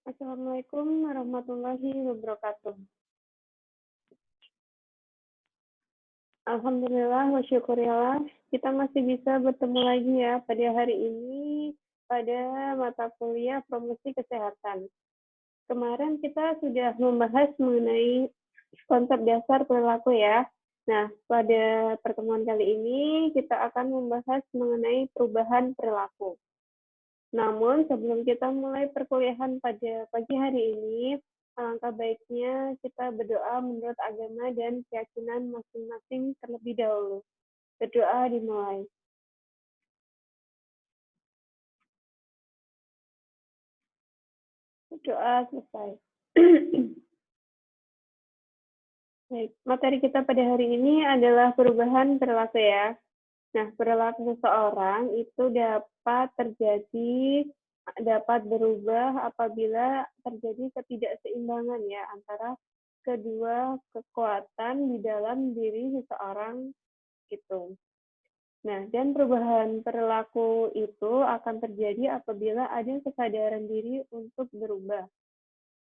Assalamualaikum warahmatullahi wabarakatuh. Alhamdulillah wa syukurillah, kita masih bisa bertemu lagi ya pada hari ini pada mata kuliah promosi kesehatan. Kemarin kita sudah membahas mengenai konsep dasar perilaku ya. Nah, pada pertemuan kali ini kita akan membahas mengenai perubahan perilaku. Namun, sebelum kita mulai perkuliahan pada pagi hari ini, alangkah baiknya kita berdoa menurut agama dan keyakinan masing-masing terlebih dahulu. Berdoa dimulai. Berdoa selesai. Baik, materi kita pada hari ini adalah perubahan perilaku ya. Nah, perilaku seseorang itu dapat berubah apabila terjadi ketidakseimbangan ya antara kedua kekuatan di dalam diri seseorang itu. Nah, dan perubahan perilaku itu akan terjadi apabila ada kesadaran diri untuk berubah.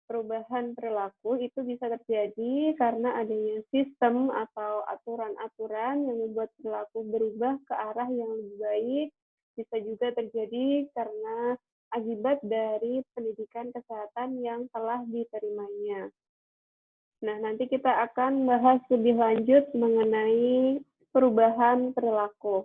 Perubahan perilaku itu bisa terjadi karena adanya sistem atau aturan-aturan yang membuat perilaku berubah ke arah yang lebih baik. Bisa juga terjadi karena akibat dari pendidikan kesehatan yang telah diterimanya. Nah, nanti kita akan bahas lebih lanjut mengenai perubahan perilaku.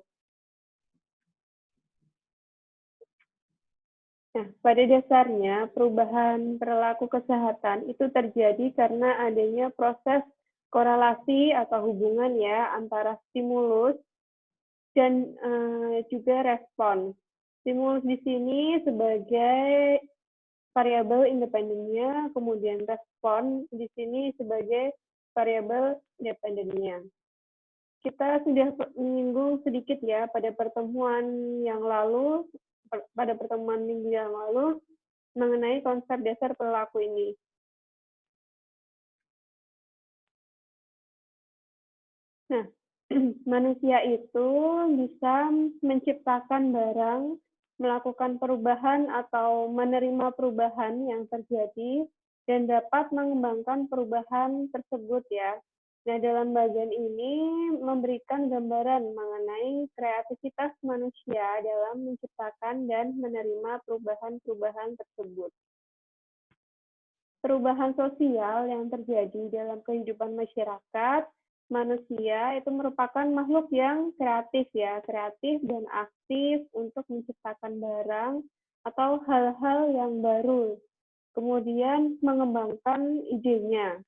Nah, pada dasarnya perubahan perilaku kesehatan itu terjadi karena adanya proses korelasi atau hubungan ya antara stimulus dan juga respon. Stimulus di sini sebagai variabel independennya, kemudian respon di sini sebagai variabel dependennya. Kita sudah menyinggung sedikit ya pada pertemuan minggu yang lalu mengenai konsep dasar perilaku ini. Nah, manusia itu bisa menciptakan barang, melakukan perubahan atau menerima perubahan yang terjadi, dan dapat mengembangkan perubahan tersebut ya. Nah, dalam bagian ini memberikan gambaran mengenai kreativitas manusia dalam menciptakan dan menerima perubahan-perubahan tersebut. Perubahan sosial yang terjadi dalam kehidupan masyarakat, manusia itu merupakan makhluk yang kreatif ya, kreatif dan aktif untuk menciptakan barang atau hal-hal yang baru. Kemudian mengembangkan idenya.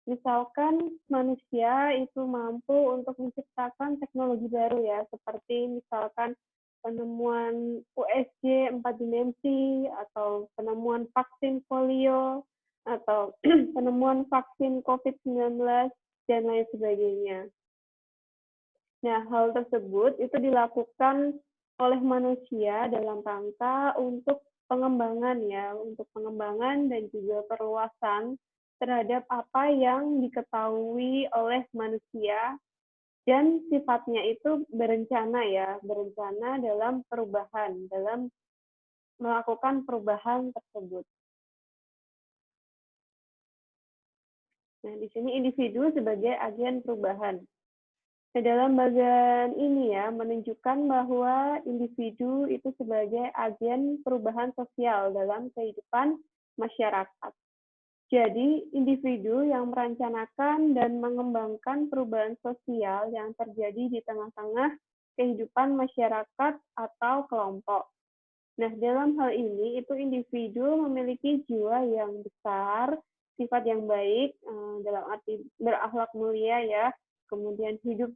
Misalkan manusia itu mampu untuk menciptakan teknologi baru ya, seperti misalkan penemuan USG 4 dimensi atau penemuan vaksin polio atau penemuan vaksin COVID-19 dan lain sebagainya. Nah, hal tersebut itu dilakukan oleh manusia dalam rangka untuk pengembangan ya, untuk pengembangan dan juga perluasan terhadap apa yang diketahui oleh manusia dan sifatnya itu berencana ya, berencana dalam perubahan, dalam melakukan perubahan tersebut. Nah, di sini individu sebagai agen perubahan. Nah, dalam bagian ini ya, menunjukkan bahwa individu itu sebagai agen perubahan sosial dalam kehidupan masyarakat. Jadi, individu yang merencanakan dan mengembangkan perubahan sosial yang terjadi di tengah-tengah kehidupan masyarakat atau kelompok. Nah, dalam hal ini, itu individu memiliki jiwa yang besar, sifat yang baik, dalam arti berakhlak mulia ya, kemudian hidup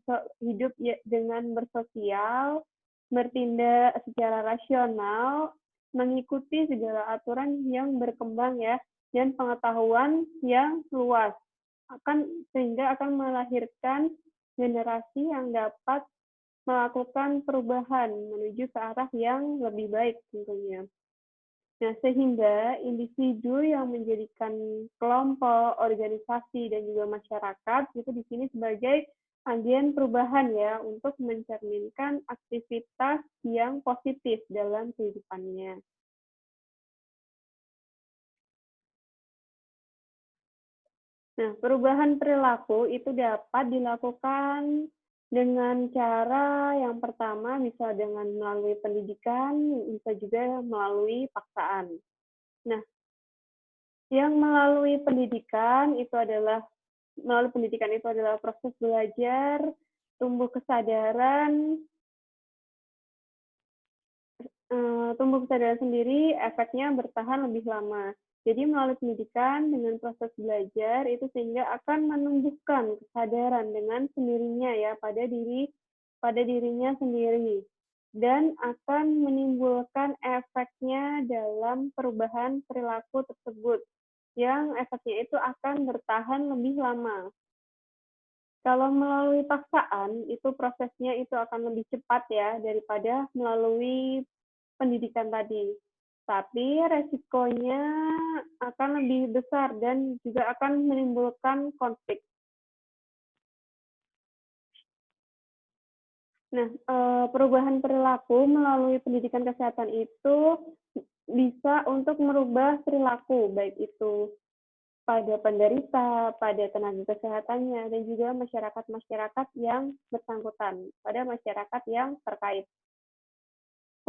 dengan bersosial, bertindak secara rasional, mengikuti segala aturan yang berkembang ya, dan pengetahuan yang luas sehingga akan melahirkan generasi yang dapat melakukan perubahan menuju ke arah yang lebih baik tentunya. Nah, sehingga individu yang menjadikan kelompok, organisasi, dan juga masyarakat itu di sini sebagai agen perubahan ya untuk mencerminkan aktivitas yang positif dalam kehidupannya. Nah, perubahan perilaku itu dapat dilakukan dengan cara yang pertama bisa dengan melalui pendidikan, bisa juga melalui paksaan. Nah, yang melalui pendidikan itu adalah proses belajar, tumbuh kesadaran, tumbuh kesadaran sendiri efeknya bertahan lebih lama. Jadi melalui pendidikan dengan proses belajar itu sehingga akan menumbuhkan kesadaran dengan sendirinya ya pada dirinya sendiri dan akan menimbulkan efeknya dalam perubahan perilaku tersebut yang efeknya itu akan bertahan lebih lama. Kalau melalui paksaan, itu prosesnya itu akan lebih cepat ya daripada melalui pendidikan tadi. Tapi resikonya akan lebih besar dan juga akan menimbulkan konflik. Nah, perubahan perilaku melalui pendidikan kesehatan itu bisa untuk merubah perilaku, baik itu pada penderita, pada tenaga kesehatannya, dan juga masyarakat-masyarakat yang bersangkutan, pada masyarakat yang terkait.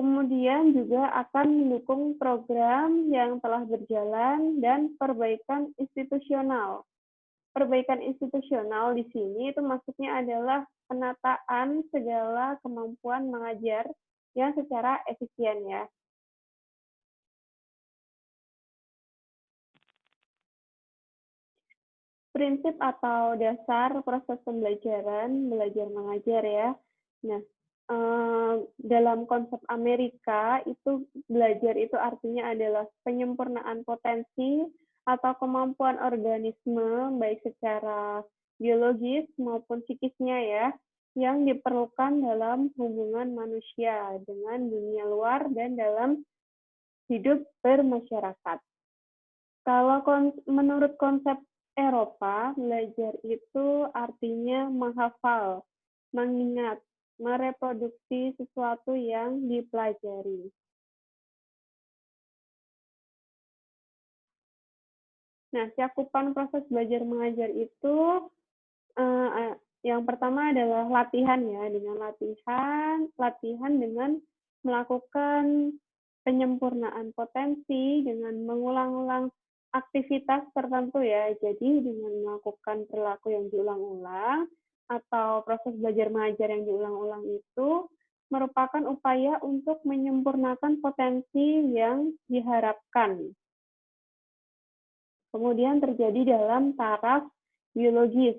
Kemudian juga akan mendukung program yang telah berjalan dan perbaikan institusional. Perbaikan institusional di sini itu maksudnya adalah penataan segala kemampuan mengajar yang secara efisien ya. Prinsip atau dasar proses pembelajaran, belajar mengajar ya. Nah, dalam konsep Amerika itu belajar itu artinya adalah penyempurnaan potensi atau kemampuan organisme baik secara biologis maupun psikisnya ya yang diperlukan dalam hubungan manusia dengan dunia luar dan dalam hidup bermasyarakat. Kalau menurut konsep Eropa, belajar itu artinya menghafal, mengingat, mereproduksi sesuatu yang dipelajari. Nah, cakupan proses belajar mengajar itu yang pertama adalah latihan ya, dengan latihan dengan melakukan penyempurnaan potensi dengan mengulang-ulang aktivitas tertentu ya. Jadi dengan melakukan perilaku yang diulang-ulang atau proses belajar mengajar yang diulang-ulang itu merupakan upaya untuk menyempurnakan potensi yang diharapkan. Kemudian terjadi dalam taraf biologis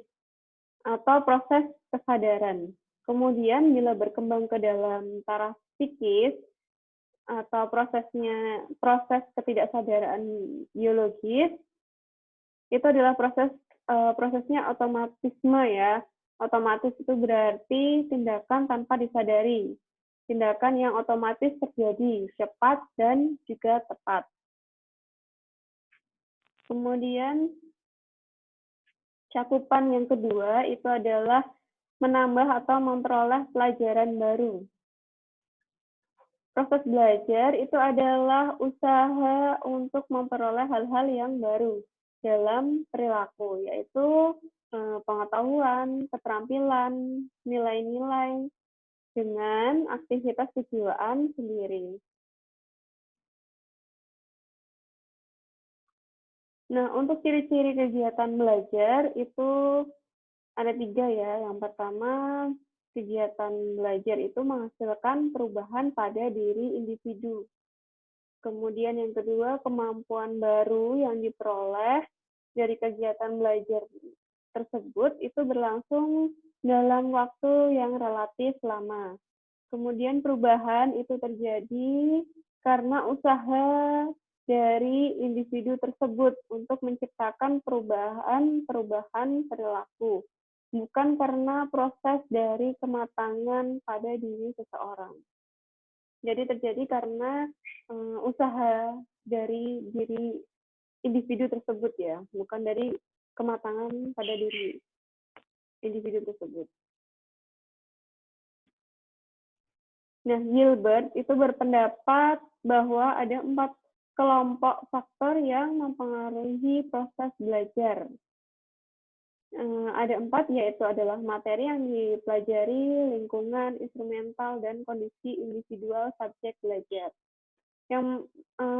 atau proses kesadaran. Kemudian bila berkembang ke dalam taraf psikis atau proses ketidaksadaran biologis itu adalah prosesnya otomatisme ya. Otomatis itu berarti tindakan tanpa disadari. Tindakan yang otomatis terjadi, cepat dan juga tepat. Kemudian cakupan yang kedua itu adalah menambah atau memperoleh pelajaran baru. Proses belajar itu adalah usaha untuk memperoleh hal-hal yang baru dalam perilaku, yaitu pengetahuan, keterampilan, nilai-nilai dengan aktivitas kejiwaan sendiri. Nah, untuk ciri-ciri kegiatan belajar itu ada 3 ya. Yang pertama, kegiatan belajar itu menghasilkan perubahan pada diri individu. Kemudian yang kedua, kemampuan baru yang diperoleh dari kegiatan belajar tersebut itu berlangsung dalam waktu yang relatif lama. Kemudian perubahan itu terjadi karena usaha dari individu tersebut untuk menciptakan perubahan perilaku, bukan karena proses dari kematangan pada diri seseorang. Jadi terjadi karena usaha dari diri individu tersebut ya, bukan dari kematangan pada diri individu tersebut. Nah, Gilbert itu berpendapat bahwa ada 4 kelompok faktor yang mempengaruhi proses belajar. Ada 4, yaitu adalah materi yang dipelajari, lingkungan, instrumental, dan kondisi individual subjek belajar.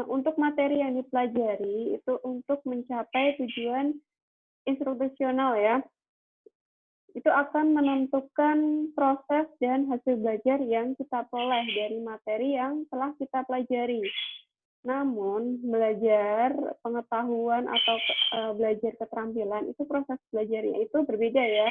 Untuk materi yang dipelajari itu untuk mencapai tujuan instruksional ya, itu akan menentukan proses dan hasil belajar yang kita peroleh dari materi yang telah kita pelajari. Namun, belajar pengetahuan atau belajar keterampilan itu proses belajarnya itu berbeda ya.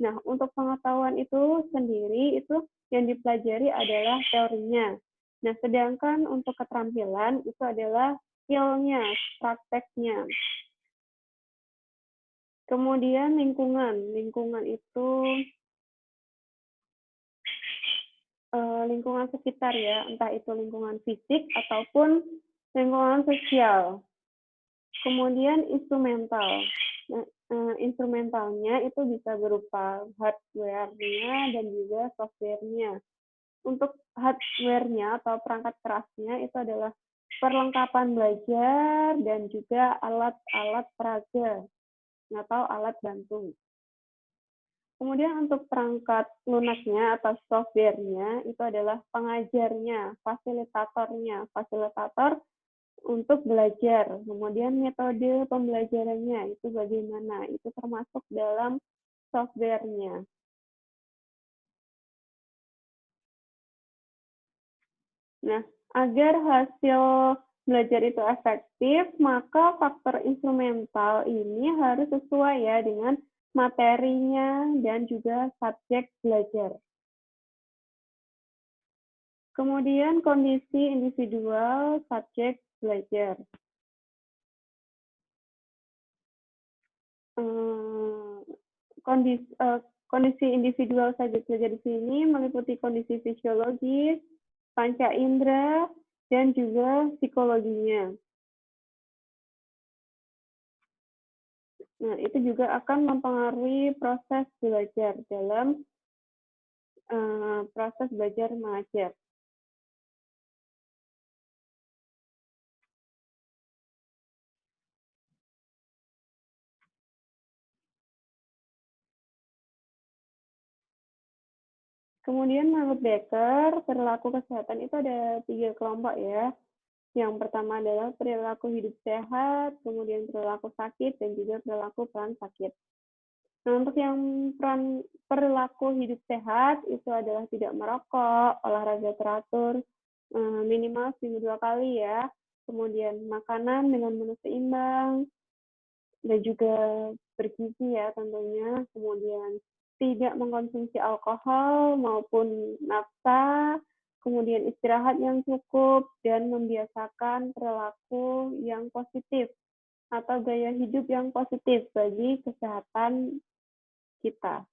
Nah, untuk pengetahuan itu sendiri itu yang dipelajari adalah teorinya. Nah, sedangkan untuk keterampilan itu adalah skill-nya, prakteknya. Kemudian lingkungan. Lingkungan itu lingkungan sekitar ya, entah itu lingkungan fisik ataupun lingkungan sosial. Kemudian instrumental. Nah, instrumentalnya itu bisa berupa hardware-nya dan juga software-nya. Untuk hardware-nya atau perangkat kerasnya itu adalah perlengkapan belajar dan juga alat-alat peraga atau alat bantu. Kemudian untuk perangkat lunaknya atau software-nya itu adalah pengajarnya, fasilitatornya. Fasilitator untuk belajar. Kemudian metode pembelajarannya itu bagaimana? Itu termasuk dalam software-nya. Nah, agar hasil belajar itu efektif, maka faktor instrumental ini harus sesuai ya dengan materinya dan juga subjek belajar. Kemudian kondisi individual subjek belajar. Kondisi individual subjek belajar di sini meliputi kondisi fisiologis, panca indera, dan juga psikologinya. Nah, itu juga akan mempengaruhi proses belajar dalam proses belajar mengajar. Kemudian menurut Becker, perilaku kesehatan itu ada 3 kelompok ya. Yang pertama adalah perilaku hidup sehat, kemudian perilaku sakit, dan juga perilaku peran sakit. Nah, untuk yang perilaku hidup sehat itu adalah tidak merokok, olahraga teratur, minimal seminggu 2 kali ya. Kemudian makanan dengan menu seimbang, dan juga bergizi ya tentunya. Kemudian tidak mengkonsumsi alkohol maupun nafsa, kemudian istirahat yang cukup, dan membiasakan perilaku yang positif atau gaya hidup yang positif bagi kesehatan kita.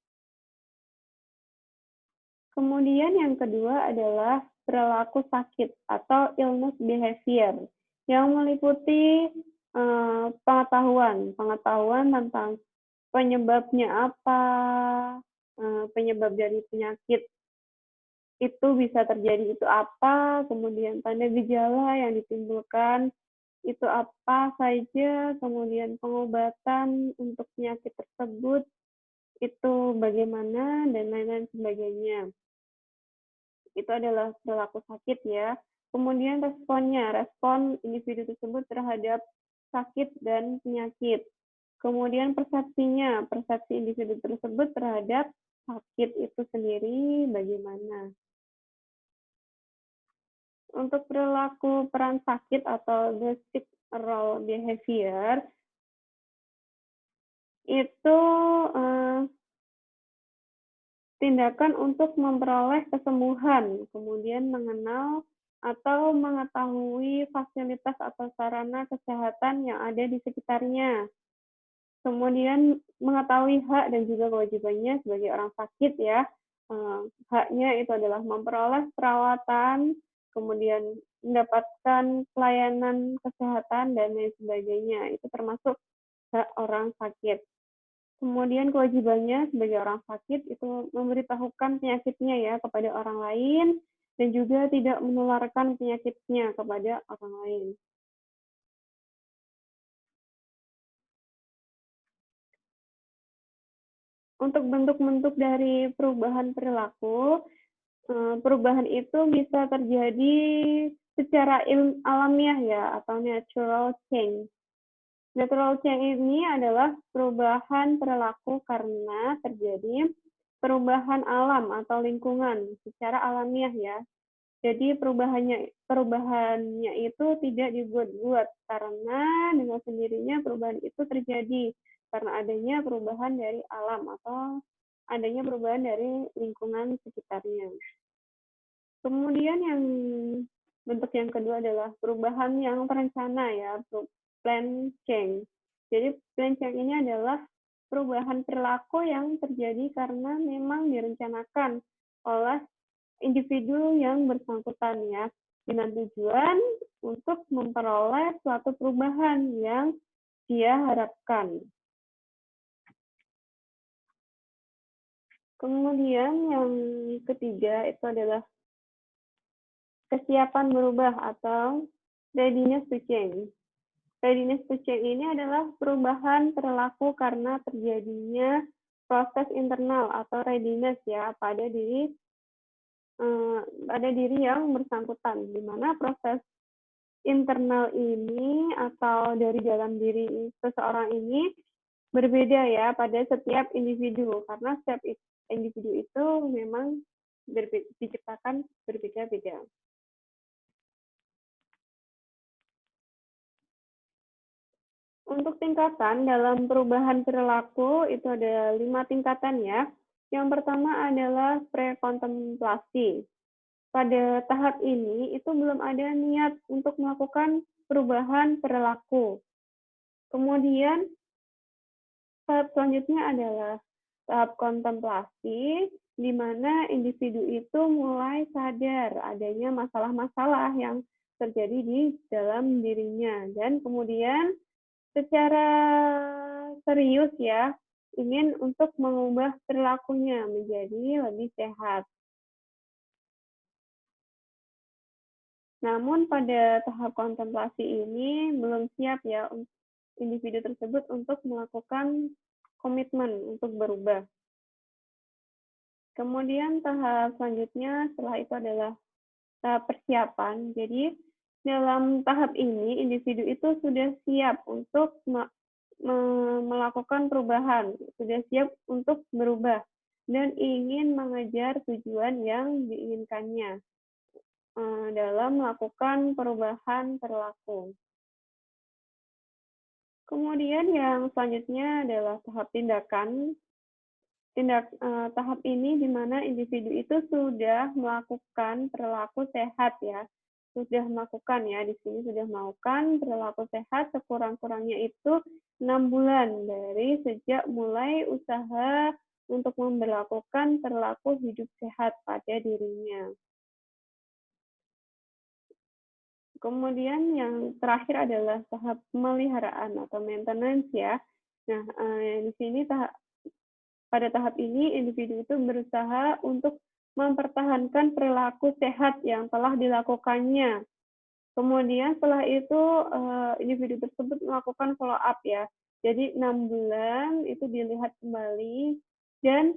Kemudian yang kedua adalah perilaku sakit atau illness behavior yang meliputi pengetahuan tentang penyebabnya apa, penyebab dari penyakit itu bisa terjadi itu apa, kemudian tanda gejala yang ditimbulkan itu apa saja, kemudian pengobatan untuk penyakit tersebut itu bagaimana, dan lain-lain sebagainya. Itu adalah perilaku sakit ya. Kemudian responnya, respon individu tersebut terhadap sakit dan penyakit. Kemudian persepsinya, persepsi individu tersebut terhadap sakit itu sendiri bagaimana. Untuk perilaku peran sakit atau the sick role behavior, itu tindakan untuk memperoleh kesembuhan, kemudian mengenal atau mengetahui fasilitas atau sarana kesehatan yang ada di sekitarnya. Kemudian mengetahui hak dan juga kewajibannya sebagai orang sakit ya. Haknya itu adalah memperoleh perawatan, kemudian mendapatkan pelayanan kesehatan dan lain sebagainya. Itu termasuk hak orang sakit. Kemudian kewajibannya sebagai orang sakit itu memberitahukan penyakitnya ya kepada orang lain dan juga tidak menularkan penyakitnya kepada orang lain. Untuk bentuk-bentuk dari perubahan perilaku, perubahan itu bisa terjadi secara alamiah ya, atau natural change. Natural change ini adalah perubahan perilaku karena terjadi perubahan alam atau lingkungan secara alamiah ya. Jadi perubahannya itu tidak dibuat-buat karena dengan sendirinya perubahan itu terjadi karena adanya perubahan dari alam atau adanya perubahan dari lingkungan sekitarnya. Kemudian bentuk yang kedua adalah perubahan yang terencana ya, plan change. Jadi plan change ini adalah perubahan perilaku yang terjadi karena memang direncanakan oleh individu yang bersangkutan ya, dengan tujuan untuk memperoleh suatu perubahan yang dia harapkan. Kemudian yang ketiga itu adalah kesiapan berubah atau readiness to change. Readiness to change ini adalah perubahan perilaku karena terjadinya proses internal atau readiness ya pada diri yang bersangkutan, di mana proses internal ini atau dari dalam diri seseorang ini berbeda ya pada setiap individu, karena setiap individu itu memang diciptakan berbeda-beda. Untuk tingkatan dalam perubahan perilaku itu ada 5 tingkatan ya. Yang pertama adalah prekontemplasi. Pada tahap ini itu belum ada niat untuk melakukan perubahan perilaku. Kemudian tahap selanjutnya adalah tahap kontemplasi, di mana individu itu mulai sadar adanya masalah-masalah yang terjadi di dalam dirinya, dan kemudian secara serius ya, ingin untuk mengubah perilakunya menjadi lebih sehat. Namun pada tahap kontemplasi ini belum siap ya individu tersebut untuk melakukan komitmen untuk berubah. Kemudian tahap selanjutnya setelah itu adalah tahap persiapan. Jadi dalam tahap ini individu itu sudah siap untuk melakukan perubahan, sudah siap untuk berubah dan ingin mengejar tujuan yang diinginkannya dalam melakukan perubahan perilaku. Kemudian yang selanjutnya adalah tahap tindakan. Tahap ini di mana individu itu sudah melakukan perilaku sehat ya, sudah melakukan ya, di sini sudah melakukan perilaku sehat sekurang-kurangnya itu 6 bulan dari sejak mulai usaha untuk memberlakukan perilaku hidup sehat pada dirinya. Kemudian yang terakhir adalah tahap pemeliharaan atau maintenance ya. Nah, di sini pada tahap ini individu itu berusaha untuk mempertahankan perilaku sehat yang telah dilakukannya. Kemudian setelah itu individu tersebut melakukan follow up ya. Jadi 6 bulan itu dilihat kembali dan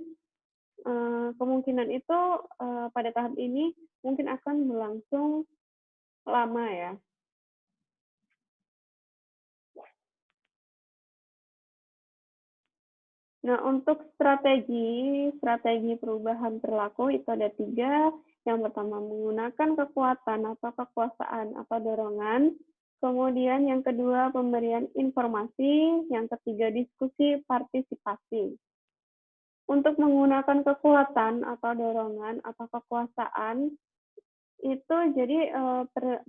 kemungkinan itu pada tahap ini mungkin akan berlangsung lama ya. Nah, untuk strategi perubahan perilaku itu ada 3. Yang pertama menggunakan kekuatan atau kekuasaan atau dorongan. Kemudian yang kedua pemberian informasi. Yang ketiga diskusi partisipasi. Untuk menggunakan kekuatan atau dorongan atau kekuasaan, itu jadi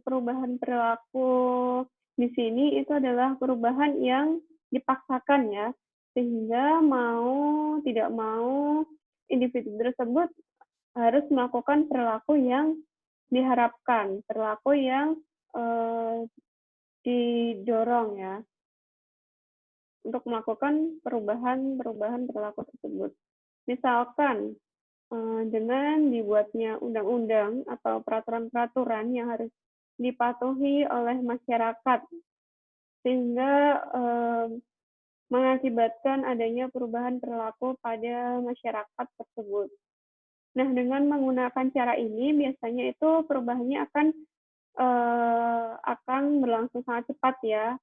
perubahan perilaku di sini itu adalah perubahan yang dipaksakan ya, sehingga mau tidak mau individu tersebut harus melakukan perilaku yang diharapkan, perilaku yang didorong ya untuk melakukan perubahan perilaku tersebut. Misalkan dengan dibuatnya undang-undang atau peraturan-peraturan yang harus dipatuhi oleh masyarakat, sehingga mengakibatkan adanya perubahan perilaku pada masyarakat tersebut. Nah, dengan menggunakan cara ini biasanya itu perubahannya akan berlangsung sangat cepat ya.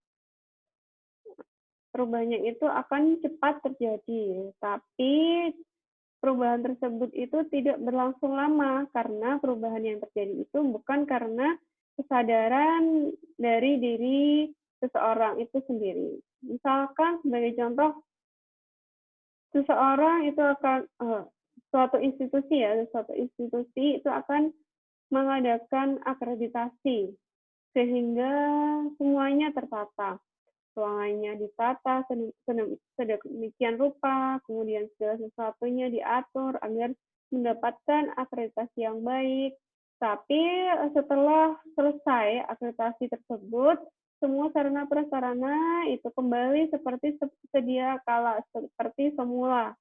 Perubahannya itu akan cepat terjadi, tapi perubahan tersebut itu tidak berlangsung lama karena perubahan yang terjadi itu bukan karena kesadaran dari diri seseorang itu sendiri. Misalkan sebagai contoh, seseorang itu akan suatu institusi itu akan mengadakan akreditasi sehingga semuanya tertata. Ruangannya ditata sedemikian rupa, kemudian segala sesuatunya diatur agar mendapatkan akreditasi yang baik. Tapi setelah selesai akreditasi tersebut, semua sarana prasarana itu kembali seperti sedia kala, seperti semula.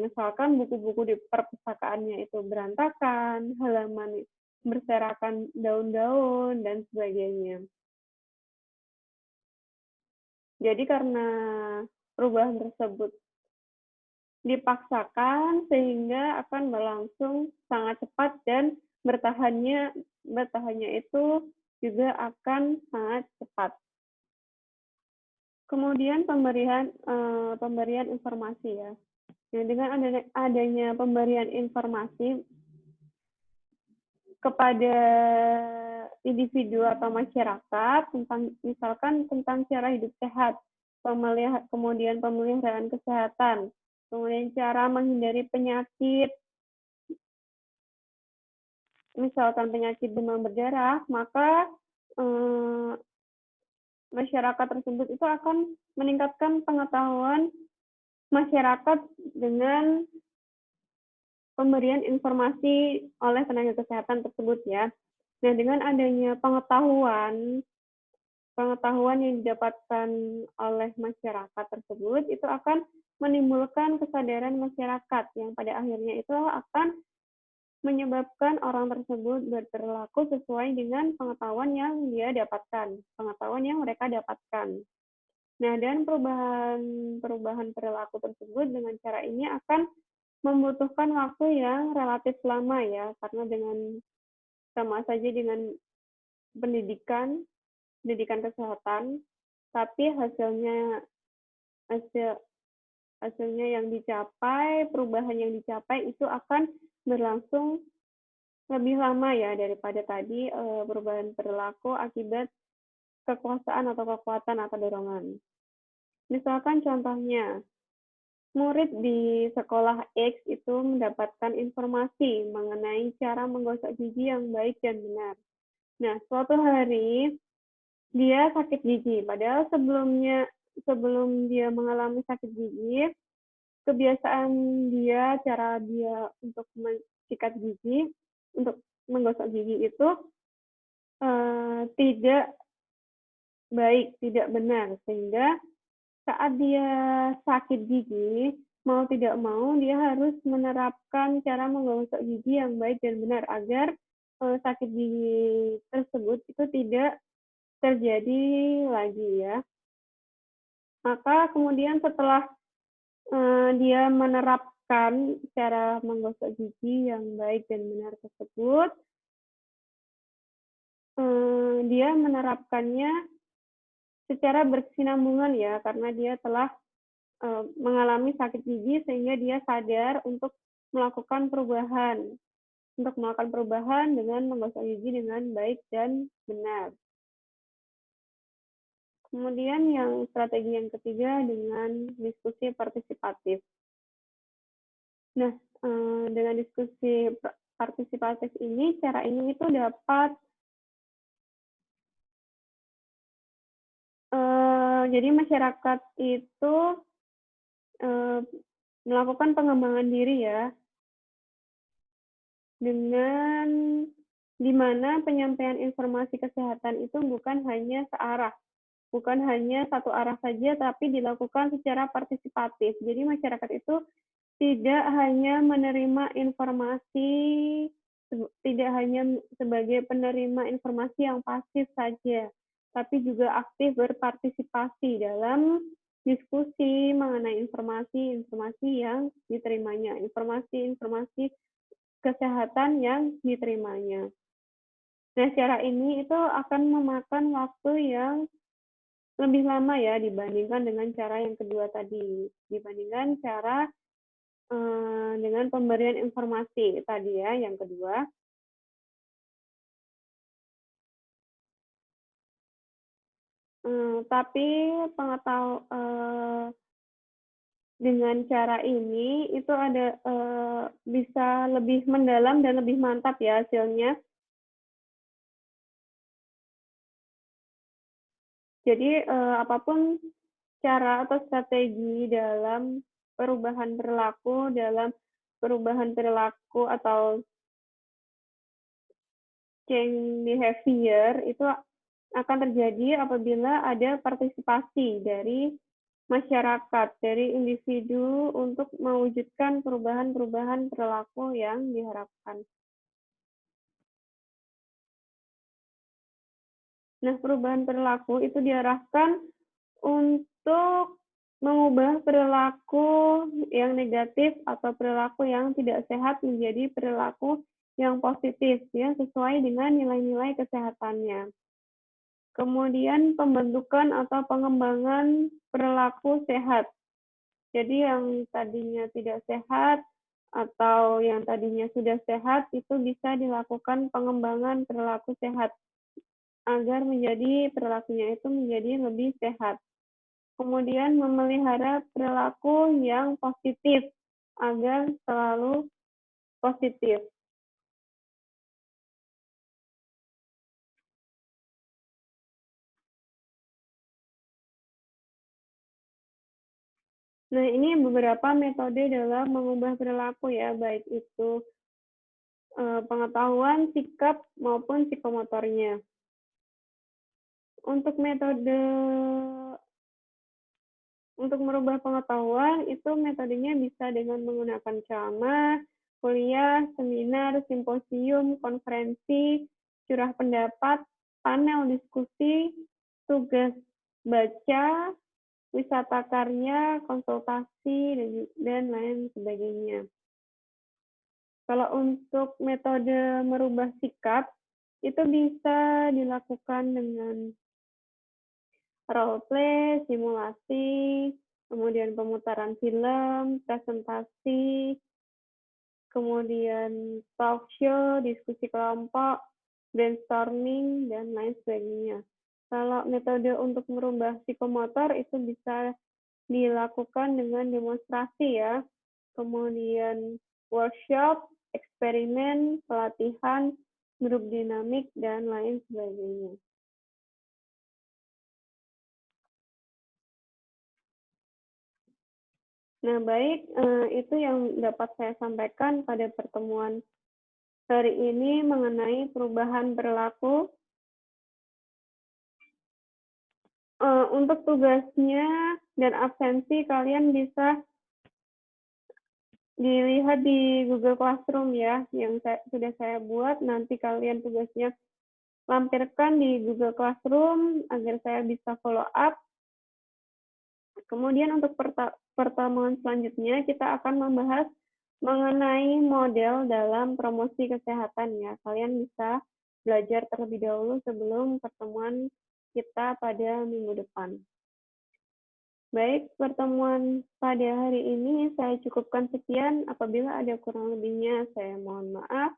Misalkan buku-buku di perpustakaannya itu berantakan, halaman berserakan daun-daun, dan sebagainya. Jadi karena perubahan tersebut dipaksakan sehingga akan berlangsung sangat cepat dan bertahannya itu juga akan sangat cepat. Kemudian pemberian informasi ya. Nah, dengan adanya pemberian informasi kepada individu atau masyarakat misalkan tentang cara hidup sehat, kemudian pemeliharaan kesehatan, kemudian cara menghindari penyakit, misalkan penyakit demam berdarah, maka masyarakat tersebut itu akan meningkatkan pengetahuan masyarakat dengan pemberian informasi oleh tenaga kesehatan tersebut ya. Nah, dengan adanya pengetahuan yang didapatkan oleh masyarakat tersebut itu akan menimbulkan kesadaran masyarakat yang pada akhirnya itu akan menyebabkan orang tersebut berperilaku sesuai dengan pengetahuan yang mereka dapatkan. Nah, dan perubahan perilaku tersebut dengan cara ini akan membutuhkan waktu yang relatif lama ya, karena sama saja dengan pendidikan kesehatan, tapi hasilnya yang dicapai, perubahan yang dicapai itu akan berlangsung lebih lama ya daripada tadi perubahan perilaku akibat kekuasaan atau kekuatan atau dorongan. Misalkan contohnya, murid di sekolah X itu mendapatkan informasi mengenai cara menggosok gigi yang baik dan benar. Nah, suatu hari dia sakit gigi, padahal sebelum dia mengalami sakit gigi, kebiasaan cara dia untuk mensikat gigi, untuk menggosok gigi itu tidak baik, tidak benar, sehingga saat dia sakit gigi, mau tidak mau dia harus menerapkan cara menggosok gigi yang baik dan benar agar sakit gigi tersebut itu tidak terjadi lagi ya. Maka kemudian setelah dia menerapkan cara menggosok gigi yang baik dan benar tersebut, dia menerapkannya secara berkesinambungan ya, karena dia telah mengalami sakit gigi sehingga dia sadar untuk melakukan perubahan dengan menggosok gigi dengan baik dan benar. Kemudian yang strategi yang ketiga dengan diskusi partisipatif. Nah, dengan diskusi partisipatif ini, cara ini itu dapat jadi masyarakat itu melakukan pengembangan diri ya, dengan di mana penyampaian informasi kesehatan itu bukan hanya satu arah saja, tapi dilakukan secara partisipatif. Jadi masyarakat itu tidak hanya menerima informasi, tidak hanya sebagai penerima informasi yang pasif saja, tapi juga aktif berpartisipasi dalam diskusi mengenai informasi-informasi yang diterimanya, informasi-informasi kesehatan yang diterimanya. Nah, cara ini itu akan memakan waktu yang lebih lama ya dibandingkan dengan cara yang kedua tadi, dibandingkan cara dengan pemberian informasi tadi ya, yang kedua. Tapi dengan cara ini itu ada, bisa lebih mendalam dan lebih mantap ya hasilnya. Jadi, apapun cara atau strategi dalam perubahan perilaku atau change behavior itu akan terjadi apabila ada partisipasi dari masyarakat, dari individu untuk mewujudkan perubahan-perubahan perilaku yang diharapkan. Nah, perubahan perilaku itu diarahkan untuk mengubah perilaku yang negatif atau perilaku yang tidak sehat menjadi perilaku yang positif ya, sesuai dengan nilai-nilai kesehatannya. Kemudian pembentukan atau pengembangan perilaku sehat. Jadi yang tadinya tidak sehat atau yang tadinya sudah sehat itu bisa dilakukan pengembangan perilaku sehat agar perilakunya itu menjadi lebih sehat. Kemudian memelihara perilaku yang positif agar selalu positif. Nah, ini beberapa metode dalam mengubah perilaku ya, baik itu pengetahuan, sikap, maupun psikomotornya. Untuk metode untuk merubah pengetahuan, itu metodenya bisa dengan menggunakan ceramah, kuliah, seminar, simposium, konferensi, curah pendapat, panel diskusi, tugas baca, wisata karya, konsultasi, dan lain sebagainya. Kalau untuk metode merubah sikap, itu bisa dilakukan dengan role play, simulasi, kemudian pemutaran film, presentasi, kemudian talk show, diskusi kelompok, brainstorming, dan lain sebagainya. Kalau metode untuk merubah psikomotor itu bisa dilakukan dengan demonstrasi ya, kemudian workshop, eksperimen, pelatihan, grup dinamik, dan lain sebagainya. Nah, baik, itu yang dapat saya sampaikan pada pertemuan hari ini mengenai perubahan perilaku. Untuk tugasnya dan absensi kalian bisa dilihat di Google Classroom ya, yang sudah saya buat. Nanti kalian tugasnya lampirkan di Google Classroom agar saya bisa follow up. Kemudian untuk pertemuan selanjutnya kita akan membahas mengenai model dalam promosi kesehatan ya. Kalian bisa belajar terlebih dahulu sebelum pertemuan kita pada minggu depan. Baik, pertemuan pada hari ini saya cukupkan sekian. Apabila ada kurang lebihnya, saya mohon maaf.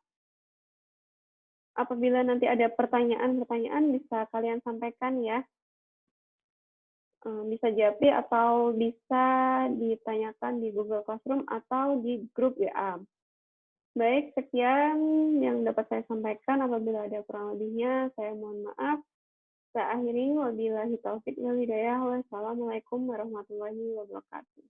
Apabila nanti ada pertanyaan-pertanyaan, bisa kalian sampaikan ya. Bisa japri atau bisa ditanyakan di Google Classroom atau di grup WA. Baik, sekian yang dapat saya sampaikan. Apabila ada kurang lebihnya, saya mohon maaf. Saya akhiri, wabillahi taufiq wal hidayah. Wassalamualaikum warahmatullahi wabarakatuh.